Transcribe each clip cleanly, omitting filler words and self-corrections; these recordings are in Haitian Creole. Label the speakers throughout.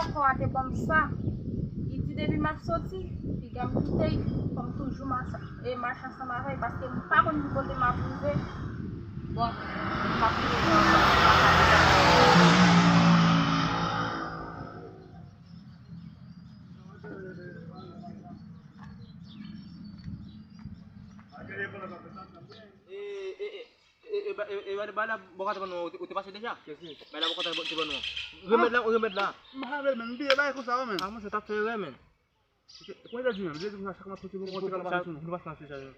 Speaker 1: Boko a te comme ça. Il dit depuis m'a sorti, puis quand me quitter comme toujours marche ensemble avec parce que pas qu'on nous côté m'a prouvé. Bon, m'a
Speaker 2: bala boka teman uti pasti deh ya. Bala boka teman remet lah.
Speaker 3: Mahal men, dia baik ko sa men.
Speaker 2: Kamu tetap cewek men.
Speaker 3: Ko ida din, dia din sa kama ko ko ko kala ba sunu.
Speaker 2: Lepas nasi saya.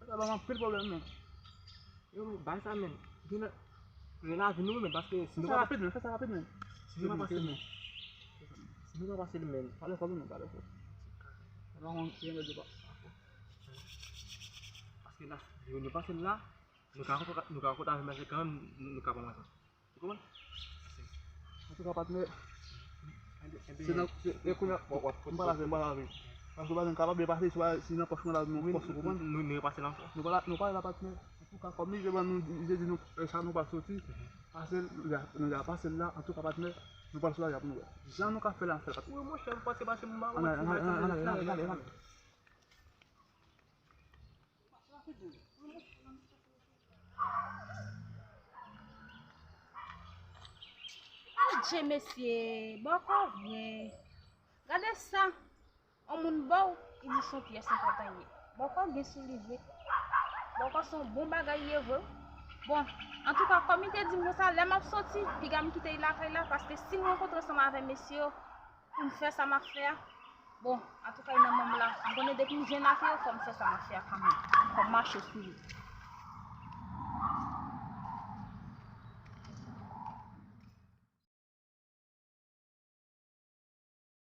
Speaker 3: Kalau mah pil problem men.
Speaker 2: Yo bahasa men. Gina rela dulu men parce que
Speaker 3: Sa rapid men.
Speaker 2: Sino pasti men.
Speaker 3: Kalau no para ko. Kalau on tiene de ba.
Speaker 2: Pasti lah. Di pasti lah. Nuka aku tahu masih kan nuka apa masuk. Itu kan.
Speaker 3: Itu kapat me. Sino ko na para sa Aku ba ng kapag bebas di sino pas mo la no pos ko man.
Speaker 2: Nu pasti langsung.
Speaker 3: No para dapat me. Aku ka komi de ban de no sa no paso ti. Pasel ya pasel la atu kapat me. No para ya no. Ya no ka pelan sa kat.
Speaker 2: Uy, mo siya pasti membawa.
Speaker 3: Ana.
Speaker 1: Dieu monsieur, Boko vient. Regardez ça. On moun bon, il dit son pièce 50 ans. Boko bien soulevé. Boko son bon bagaille heureux. Bon, en tout cas, comme il te dit, moi ça, là m'a sorti, puis gars me quitter là parce que si on rencontre ensemble avec monsieur, pour me faire ça m'a fait. Bon, en tout cas, il y a un moment là, on connaît depuis que j'ai affaire, comme ça m'a fait comme marcher sur lui.